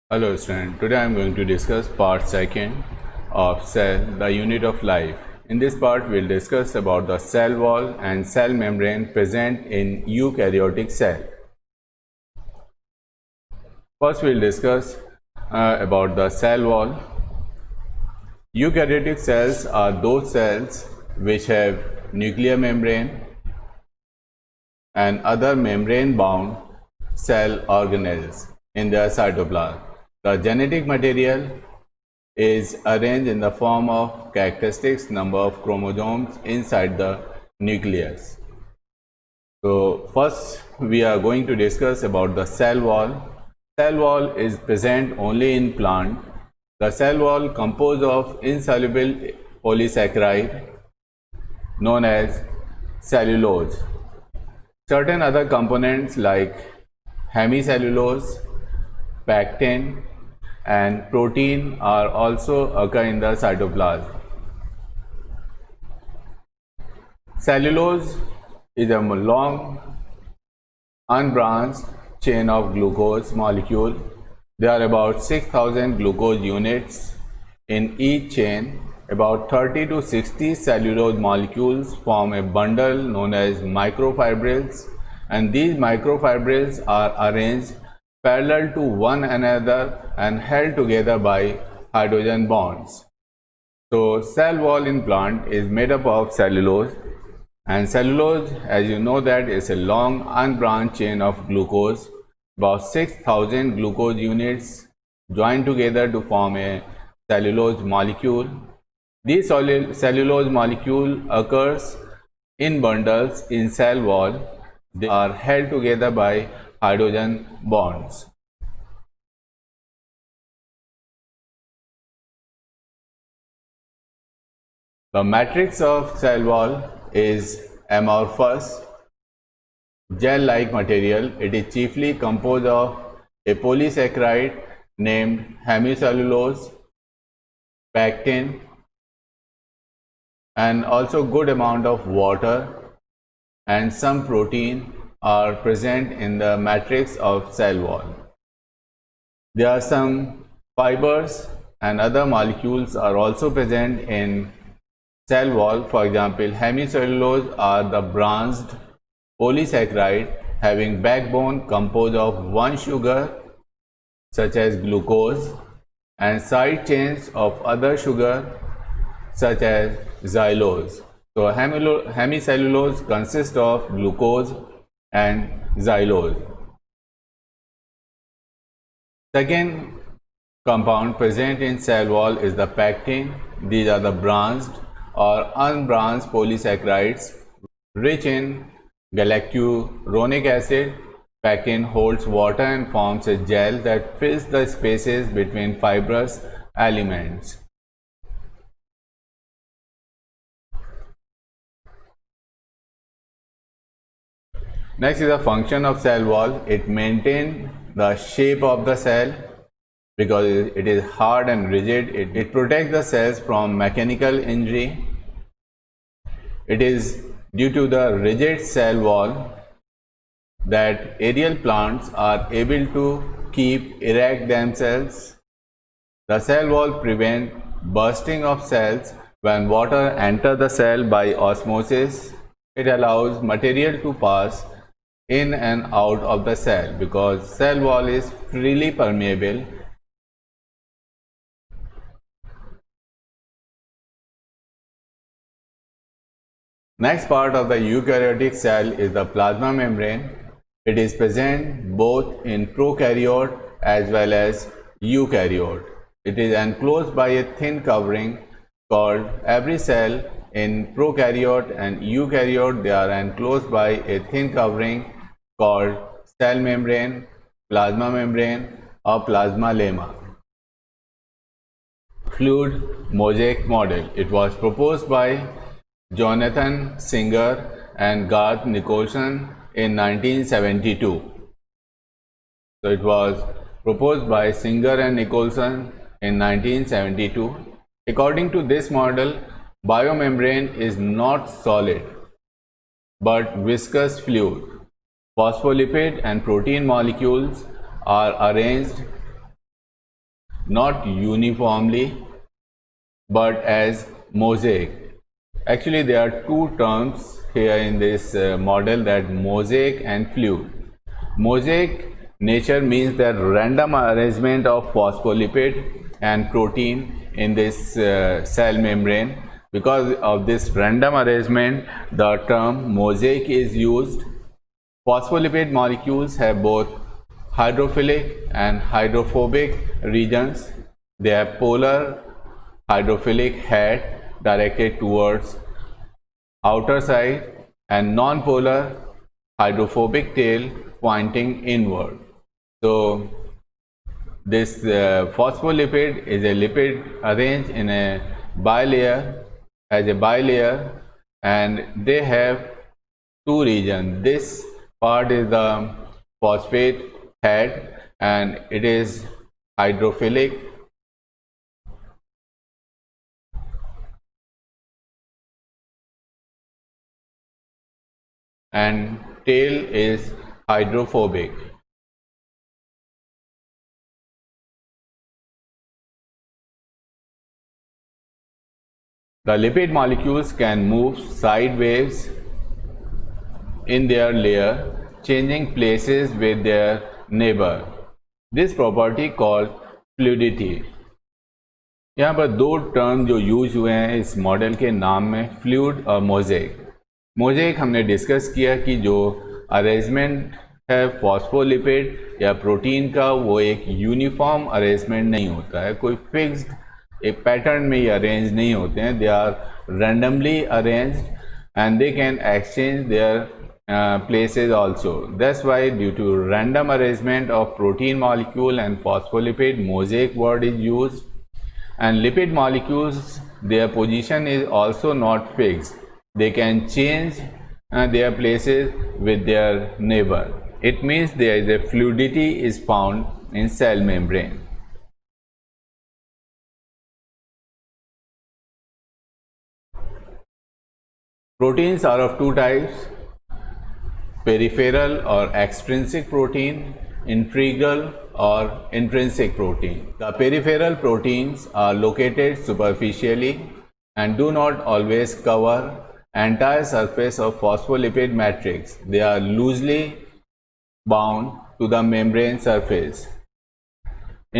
Hello student, today I am going to discuss part 2 of cell, the unit of life. In this part we will discuss about the cell wall and cell membrane present in eukaryotic cell. First we will discuss about the cell wall. Eukaryotic cells are those cells which have nuclear membrane and other membrane bound cell organelles in their cytoplasm. The genetic material is arranged in the form of characteristics number of chromosomes inside the nucleus. So first we are going to discuss about the cell wall. Cell wall is present only in plant. The cell wall composed of insoluble polysaccharide known as cellulose. Certain other components like hemicellulose, pectin and protein are also occur in the cytoplasm. Cellulose is a long unbranched chain of glucose molecule. There are about 6,000 glucose units in each chain. About 30 to 60 cellulose molecules form a bundle known as microfibrils, and these microfibrils are arranged parallel to one another and held together by hydrogen bonds. So cell wall in plant is made up of cellulose, and cellulose, as you know, that is a long unbranched chain of glucose. About 6,000 glucose units join together to form a cellulose molecule. This cellulose molecule occurs in bundles in cell wall. They are held together by hydrogen bonds. The matrix of cell wall is amorphous, gel-like material. It is chiefly composed of a polysaccharide named hemicellulose, pectin, and also good amount of water and some protein are present in the matrix of cell wall. There are some fibers and other molecules are also present in cell wall. For example, hemicellulose are the branched polysaccharide having backbone composed of one sugar such as glucose and side chains of other sugar such as xylose. So hemicellulose consists of glucose and xylose. Second compound present in cell wall is the pectin. These are the branched or unbranched polysaccharides rich in galacturonic acid. Pectin holds water and forms a gel that fills the spaces between fibrous elements. Next is the function of cell wall. It maintains the shape of the cell because it is hard and rigid. It protects the cells from mechanical injury. It is due to the rigid cell wall that aerial plants are able to keep erect themselves. The cell wall prevents bursting of cells when water enters the cell by osmosis. It allows material to pass in and out of the cell because cell wall is freely permeable. Next part of the eukaryotic cell is the plasma membrane. It is present both in prokaryote as well as eukaryote. It is enclosed by a thin covering called every cell. In prokaryote and eukaryote, they are enclosed by a thin covering called cell membrane, plasma membrane or plasma lemma. Fluid mosaic model. It was proposed by Jonathan Singer and Garth Nicholson in 1972. So it was proposed by Singer and Nicholson in 1972. According to this model, biomembrane is not solid but viscous fluid. Phospholipid and protein molecules are arranged not uniformly but as mosaic. Actually, there are two terms here in this model, that mosaic and fluid. Mosaic nature means that random arrangement of phospholipid and protein in this cell membrane. Because of this random arrangement, the term mosaic is used. Phospholipid molecules have both hydrophilic and hydrophobic regions. They have polar hydrophilic head directed towards outer side and non-polar hydrophobic tail pointing inward. So this phospholipid is a lipid arranged in a bilayer, as a bilayer, and they have two regions. This part is the phosphate head and it is hydrophilic, and tail is hydrophobic. The lipid molecules can move sideways in their layer, changing places with their neighbor. This property called fluidity. यहाँ पर दो term जो use हुए हैं इस model के नाम में, फ्लूइड और मोज़ेक. मोज़ेक हमने डिस्कस किया कि जो अरेंजमेंट है फॉस्फोलिपिड या प्रोटीन का, वो एक यूनिफॉर्म अरेंजमेंट नहीं होता है, कोई फिक्स्ड एक पैटर्न में ये अरेंज नहीं होते हैं. They are randomly arranged and they can exchange their places also. That's why due to random arrangement of protein molecule and phospholipid, mosaic word is used. And lipid molecules, their position is also not fixed. They can change their places with their neighbor. It means there is a fluidity is found in cell membrane. Proteins are of two types: peripheral or extrinsic protein, integral or intrinsic protein. The peripheral proteins are located superficially and do not always cover entire surface of phospholipid matrix. They are loosely bound to the membrane surface.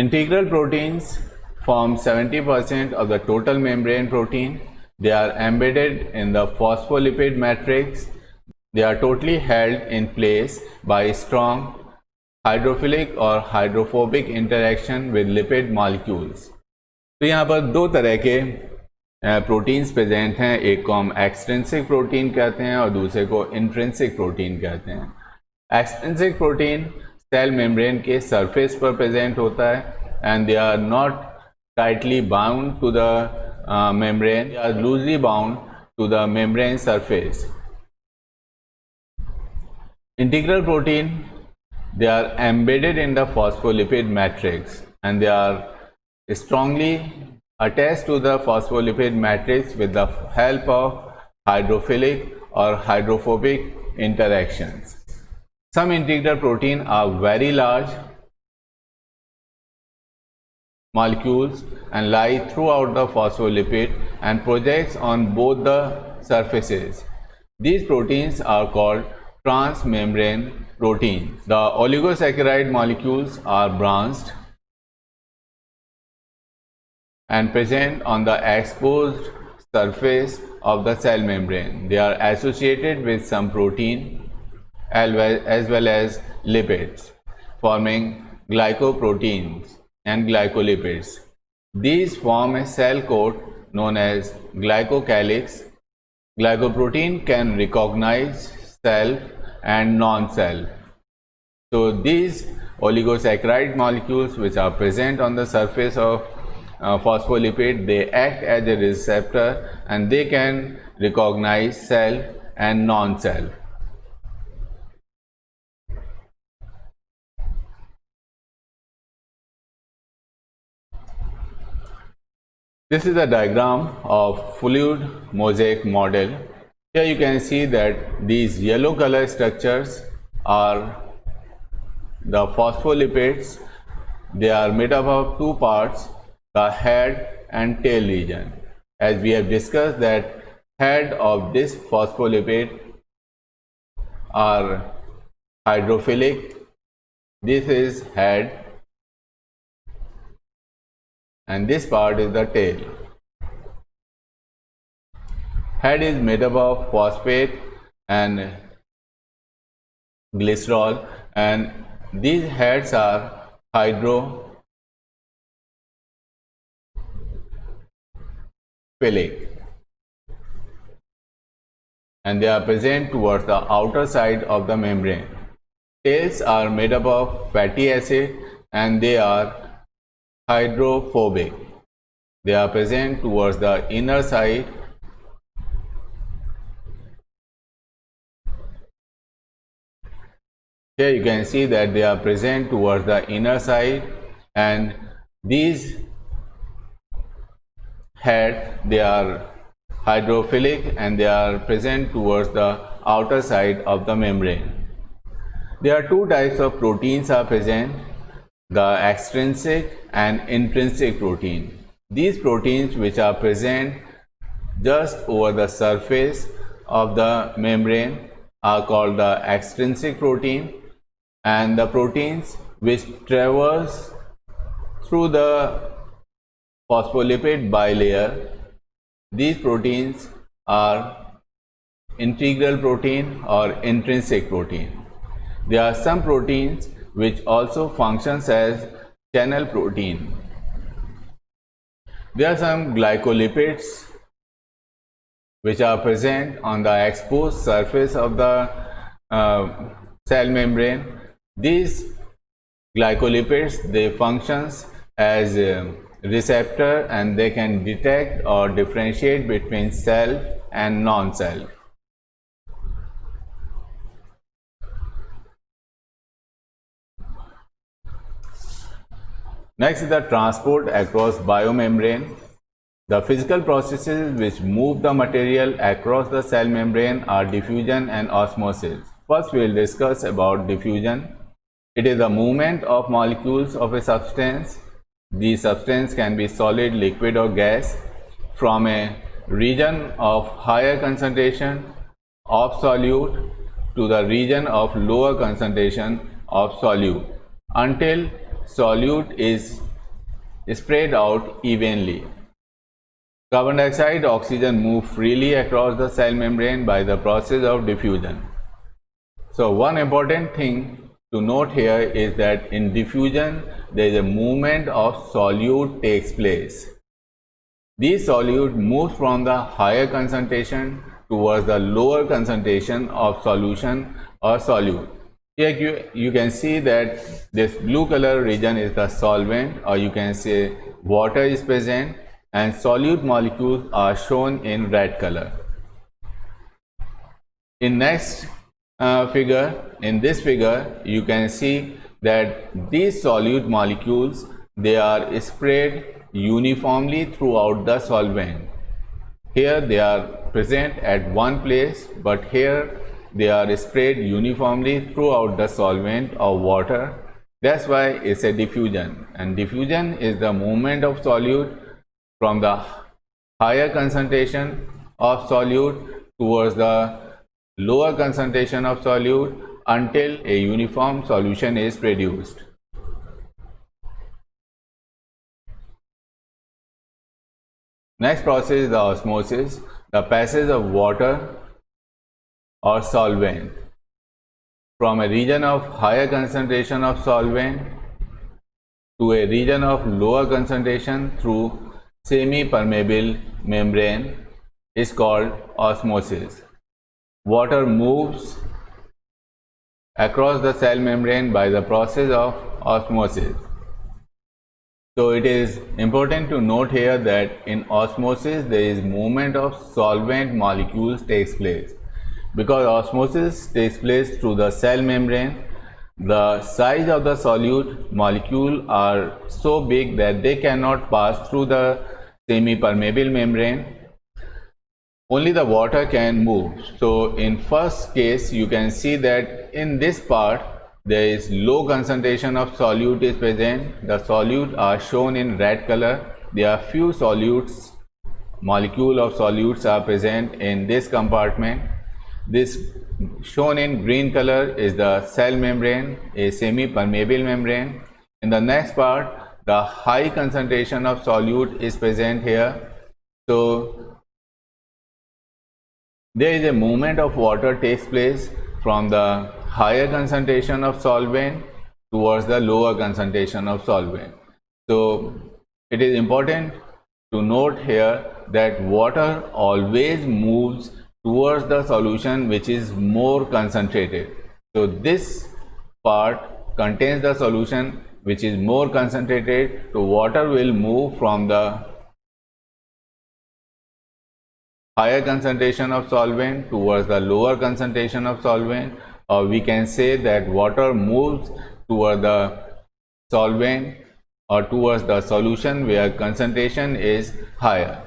Integral proteins form 70% of the total membrane protein. They are embedded in the phospholipid matrix. They are totally held in place by strong hydrophilic or hydrophobic interaction with lipid molecules. तो यहाँ पर दो तरह के proteins present हैं, एक को हम एक्सट्रिंसिक प्रोटीन कहते हैं और दूसरे को इंट्रिंसिक प्रोटीन कहते हैं. एक्सट्रिंसिक प्रोटीन सेल मेम्ब्रेन के सरफेस पर प्रेजेंट होता है and they are not tightly bound to the membrane, they are loosely bound to the membrane surface. Integral protein, they are embedded in the phospholipid matrix and they are strongly attached to the phospholipid matrix with the help of hydrophilic or hydrophobic interactions. Some integral protein are very large molecules and lie throughout the phospholipid and projects on both the surfaces. These proteins are called transmembrane proteins. The oligosaccharide molecules are branched and present on the exposed surface of the cell membrane. They are associated with some protein as well as lipids, forming glycoproteins and glycolipids. These form a cell coat known as glycocalyx. Glycoprotein can recognize self and non-self. So these oligosaccharide molecules which are present on the surface of phospholipid, they act as a receptor and they can recognize self and non-self. This is a diagram of fluid mosaic model. Here you can see that these yellow color structures are the phospholipids They are made up of two parts, the head and tail region. As we have discussed that head of this phospholipid are hydrophilic. This is head and this part is the tail. Head is made up of phosphate and glycerol, and these heads are hydrophilic, and they are present towards the outer side of the membrane. Tails are made up of fatty acid and they are hydrophobic. They are present towards the inner side. Here you can see that they are present towards the inner side, and these heads, they are hydrophilic and they are present towards the outer side of the membrane. There are two types of proteins are present, the extrinsic and intrinsic protein. These proteins which are present just over the surface of the membrane are called the extrinsic protein, and the proteins which traverse through the phospholipid bilayer, these proteins are integral protein or intrinsic protein. There are some proteins which also functions as channel protein. There are some glycolipids which are present on the exposed surface of the cell membrane. These glycolipids, they functions as a receptor and they can detect or differentiate between self and non-self. Next is the transport across biomembrane. The physical processes which move the material across the cell membrane are diffusion and osmosis. First we will discuss about diffusion. It is the movement of molecules of a substance. The substance can be solid, liquid or gas from a region of higher concentration of solute to the region of lower concentration of solute until solute is spread out evenly. Carbon dioxide, oxygen move freely across the cell membrane by the process of diffusion. So one important thing to note here is that in diffusion there is a movement of solute takes place. This solute moves from the higher concentration towards the lower concentration of solution or solute. Here you can see that this blue color region is the solvent, or you can say water is present, and solute molecules are shown in red color. In next in this figure you can see that these solute molecules, they are spread uniformly throughout the solvent. Here they are present at one place, but here they are spread uniformly throughout the solvent or water. That's why it's a diffusion, and diffusion is the movement of solute from the higher concentration of solute towards the lower concentration of solute until a uniform solution is produced. Next process is the osmosis, the passage of water or solvent from a region of higher concentration of solvent to a region of lower concentration through semi-permeable membrane is called osmosis. Water moves across the cell membrane by the process of osmosis. So it is important to note here that in osmosis there is movement of solvent molecules takes place. Because osmosis takes place through the cell membrane, the size of the solute molecule are so big that they cannot pass through the semi-permeable membrane. Only the water can move. So in first case you can see that in this part there is low concentration of solute is present. The solute are shown in red color. There are few solutes, molecule of solutes are present in this compartment. This shown in green color is the cell membrane, a semi-permeable membrane. In the next part, the high concentration of solute is present here. So there is a movement of water takes place from the higher concentration of solvent towards the lower concentration of solvent. So it is important to note here that water always moves towards the solution which is more concentrated. So this part contains the solution which is more concentrated, so water will move from the higher concentration of solvent towards the lower concentration of solvent, or we can say that water moves toward the solvent or towards the solution where concentration is higher.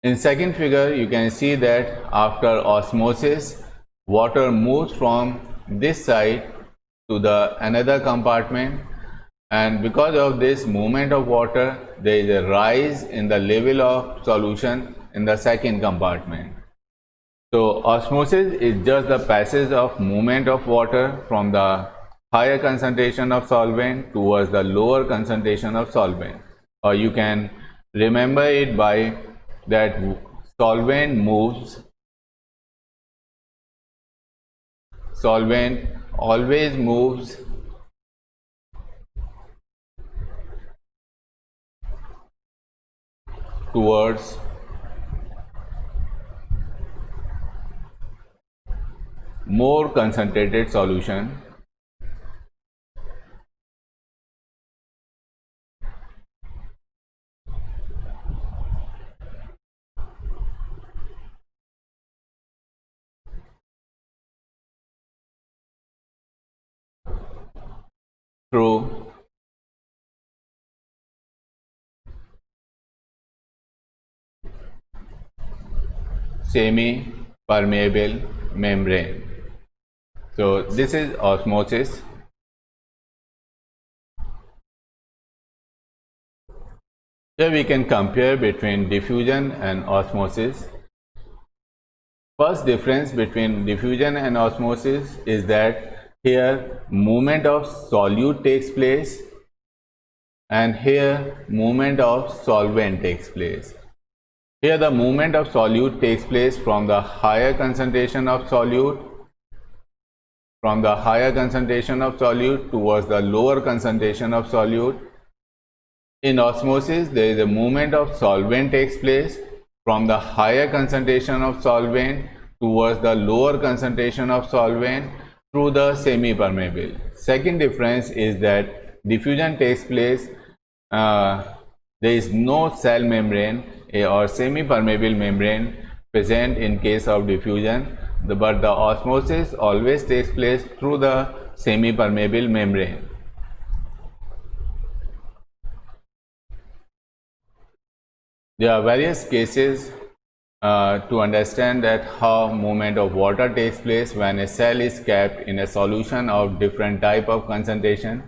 In second figure, you can see that after osmosis, water moves from this side to the another compartment, and because of this movement of water, there is a rise in the level of solution in the second compartment. So osmosis is just the passage of movement of water from the higher concentration of solvent towards the lower concentration of solvent, or you can remember it by that solvent always moves towards more concentrated solution. Through semi-permeable membrane. So this is osmosis. Here we can compare between diffusion and osmosis. First difference between diffusion and osmosis is that here movement of solute takes place and here movement of solvent takes place. Here the movement of solute takes place from the higher concentration of solute towards the lower concentration of solute. In osmosis, there is a movement of solvent takes place from the higher concentration of solvent towards the lower concentration of solvent through the semi-permeable. Second difference is that diffusion takes place, there is no cell membrane or semi-permeable membrane present in case of diffusion, but the osmosis always takes place through the semi-permeable membrane. There are various cases to understand that how movement of water takes place when a cell is kept in a solution of different type of concentration.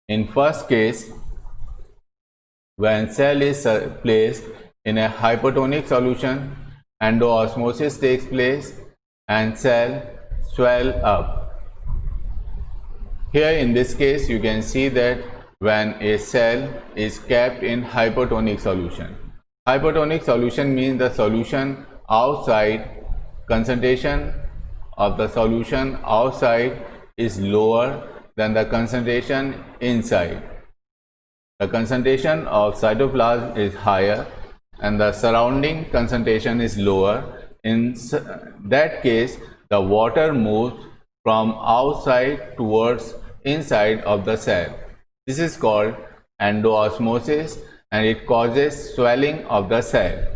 In first case, when cell is placed in a hypotonic solution, endoosmosis takes place and cell swell up. Here in this case, you can see that when a cell is kept in hypotonic solution. Hypotonic solution means the solution outside, concentration of the solution outside is lower than the concentration inside. The concentration of cytoplasm is higher and the surrounding concentration is lower. In that case, the water moves from outside towards inside of the cell. This is called endoosmosis and it causes swelling of the cell.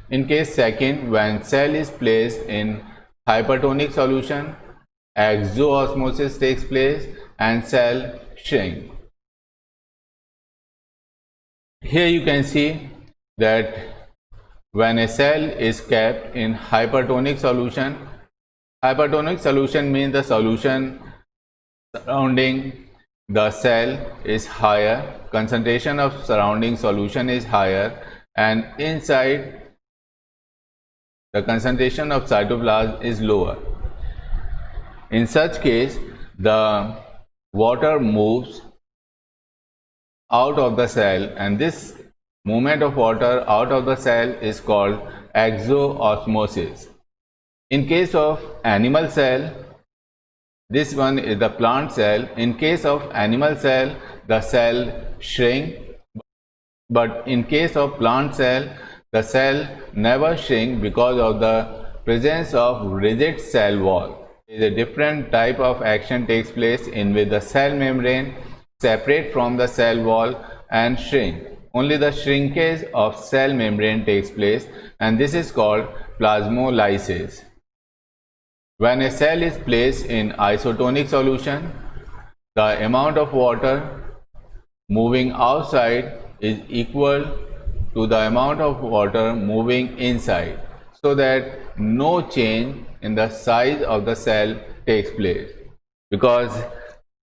In case second, when cell is placed in hypertonic solution, exoosmosis takes place and cell shrink. Here you can see that when a cell is kept in hypertonic solution means the solution surrounding the cell is higher, concentration of surrounding solution is higher, and inside the concentration of cytoplasm is lower. In such case, the water moves out of the cell, and this movement of water out of the cell is called exoosmosis. In case of animal cell, this one is the plant cell. In case of animal cell, the cell shrink, but in case of plant cell, the cell never shrink because of the presence of rigid cell wall. A different type of action takes place in which the cell membrane separate from the cell wall and shrink. Only the shrinkage of cell membrane takes place, and this is called plasmolysis. When a cell is placed in isotonic solution, the amount of water moving outside is equal to the amount of water moving inside, so that no change in the size of the cell takes place, because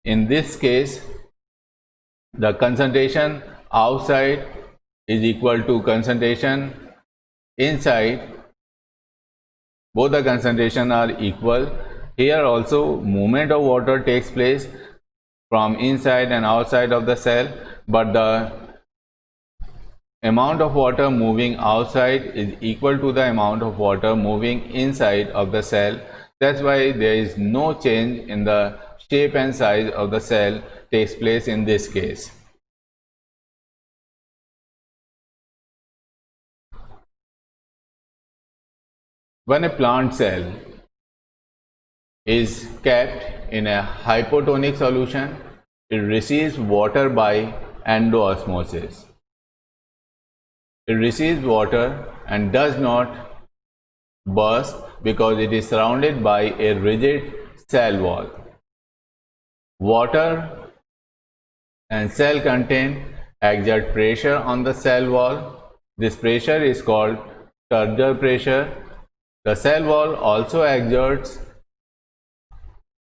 in this case the concentration outside is equal to concentration inside. Both the concentration are equal. Here also movement of water takes place from inside and outside of the cell, but the amount of water moving outside is equal to the amount of water moving inside of the cell. That's why there is no change in the shape and size of the cell takes place in this case. When a plant cell is kept in a hypotonic solution, it receives water by endoosmosis. It receives water and does not burst because it is surrounded by a rigid cell wall. Water and cell content exert pressure on the cell wall. This pressure is called turgor pressure. The cell wall also exerts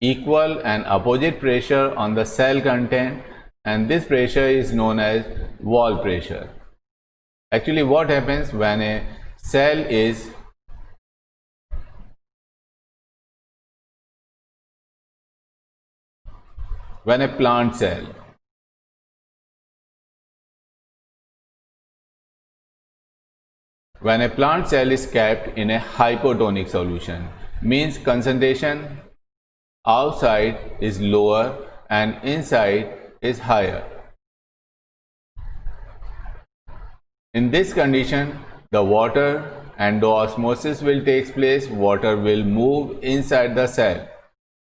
equal and opposite pressure on the cell content, and this pressure is known as wall pressure. Actually, what happens when a cell is when a plant cell is kept in a hypotonic solution, means concentration outside is lower and inside is higher. In this condition, the water endoosmosis will take place, water will move inside the cell,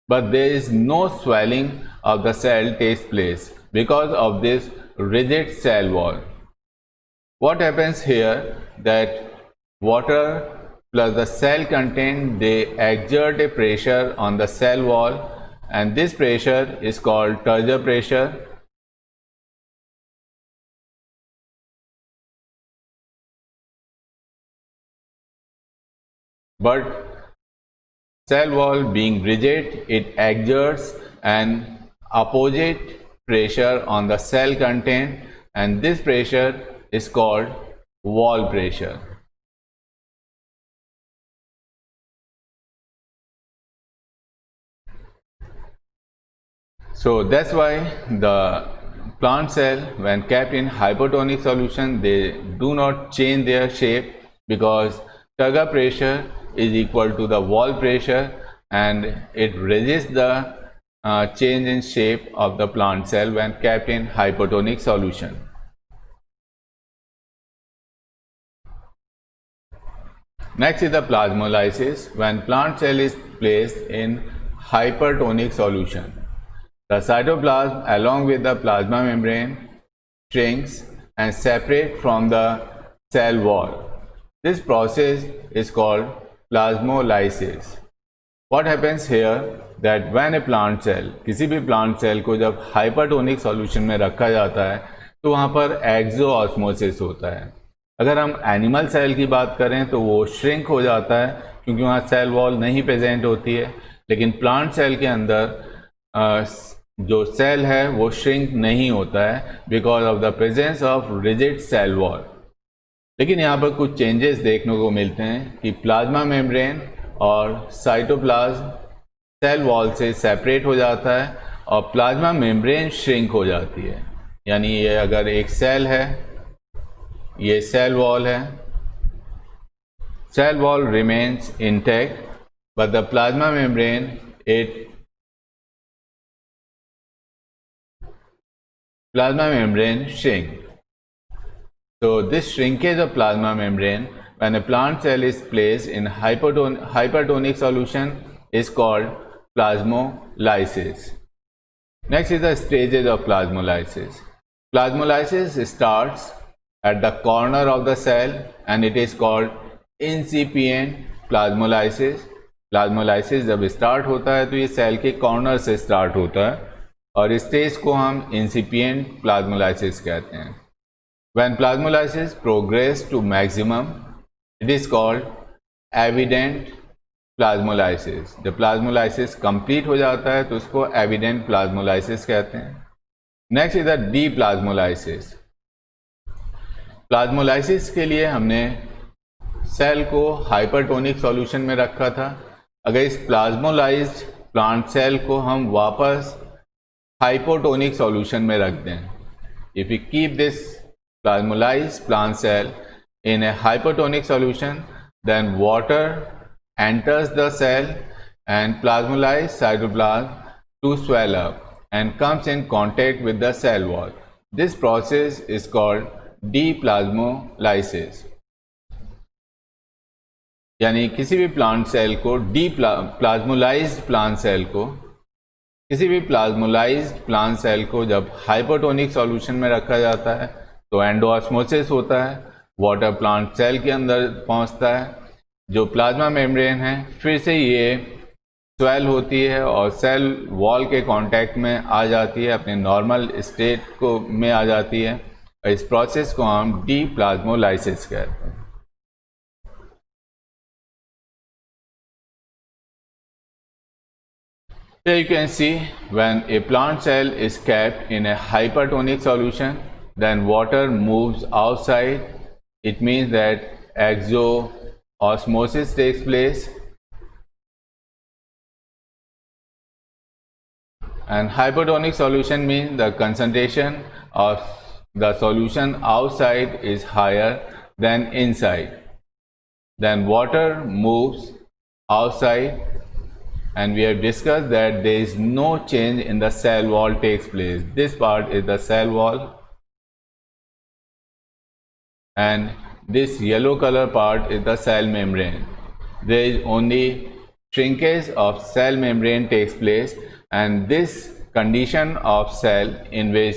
but there is no swelling of the cell takes place because of this rigid cell wall. What happens here, that water plus the cell content, they exert a pressure on the cell wall, and this pressure is called turgor pressure. But cell wall being rigid, it exerts an opposite pressure on the cell content, and this pressure is called wall pressure. So that's why the plant cell, when kept in hypotonic solution, they do not change their shape, because turgor pressure is equal to the wall pressure, and it resists the change in shape of the plant cell when kept in hypotonic solution. Next is the plasmolysis. When plant cell is placed in hypertonic solution, the cytoplasm along with the plasma membrane shrinks and separate from the cell wall. This process is called plasmolysis. What happens here, that when a plant cell, किसी भी plant cell को जब hypertonic solution में रखा जाता है तो वहाँ पर exoosmosis होता है. अगर हम एनिमल सेल की बात करें तो वो श्रिंक हो जाता है क्योंकि वहाँ सेल वॉल नहीं प्रेजेंट होती है, लेकिन प्लांट सेल के अंदर जो सेल है वो श्रिंक नहीं होता है because of the presence of rigid cell wall. लेकिन यहाँ पर कुछ चेंजेस देखने को मिलते हैं कि प्लाज्मा मेम्ब्रेन और साइटोप्लाज्म सेल वॉल से सेपरेट हो जाता है और प्लाज्मा मेम्ब्रेन श्रिंक हो जाती है। यानी ये अगर एक सेल है, ये सेल वॉल है, cell wall remains intact but the plasma membrane plasma membrane shrink. So this shrinkage of plasma membrane when a plant cell is placed in hypertonic solution is called plasmolysis. Next is the stages of plasmolysis. Plasmolysis starts at the corner of the cell and it is called incipient plasmolysis. Plasmolysis जब start होता है तो ये cell के corner से start होता है और इस स्टेज को हम इंसिपिएंट प्लाज्मोलाइसिस कहते हैं। When plasmolysis progress to maximum, it is called evident plasmolysis. जब प्लाज्मोलाइसिस कंप्लीट हो जाता है तो उसको एविडेंट प्लाज्मोलाइसिस कहते हैं। Next is the deplasmolysis. Plasmolysis के लिए हमने सेल को हाइपरटोनिक सॉल्यूशन में रखा था। अगर इस प्लाज्मोलाइज्ड प्लांट सेल को हम वापस हाइपोटोनिक सॉल्यूशन में रख दें, if you keep this plasmolized plant cell in a hypertonic solution, then water enters the cell and plasmolized cytoplasm to swell up and comes in contact with the cell wall. This process is called deplasmolysis. यानी किसी भी plant cell को plasmolysed plant cell को किसी भी plasmolysed plant cell को जब hypotonic solution में रखा जाता है तो एंडोऑस्मोसिस होता है, वाटर प्लांट सेल के अंदर पहुंचता है, जो प्लाज्मा मेम्ब्रेन है फिर से ये स्वेल होती है और सेल वॉल के कांटेक्ट में आ जाती है, अपने नॉर्मल स्टेट को में आ जाती है। इस प्रोसेस को हम डीप्लाज्मोलाइसिस कहते हैं। Here you can see when a plant cell is kept in a hypertonic solution, then water moves outside. It means that exoosmosis takes place, and hypertonic solution means the concentration of the solution outside is higher than inside. Then water moves outside, and we have discussed that there is no change in the cell wall takes place. This part is the cell wall, and this yellow color part is the cell membrane. There is only shrinkage of cell membrane takes place, and this condition of cell in which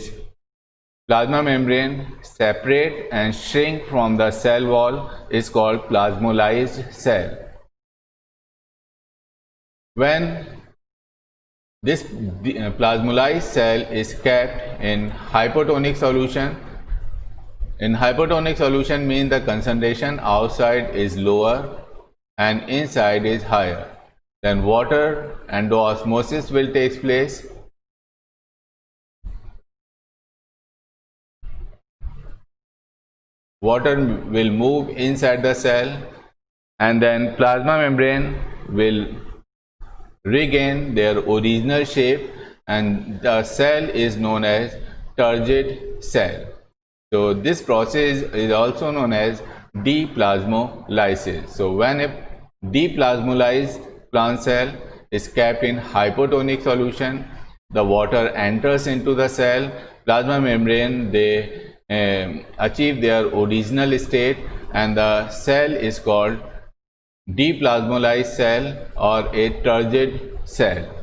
plasma membrane separate and shrink from the cell wall is called plasmolized cell. When this plasmolized cell is kept in hypotonic solution, in hypotonic solution means the concentration outside is lower and inside is higher, then water endoosmosis will take place. Water will move inside the cell, and then plasma membrane will regain their original shape, and the cell is known as turgid cell. So this process is also known as deplasmolysis. So when a deplasmolized plant cell is kept in hypotonic solution, the water enters into the cell, plasma membrane they achieve their original state, and the cell is called deplasmolized cell or a turgid cell.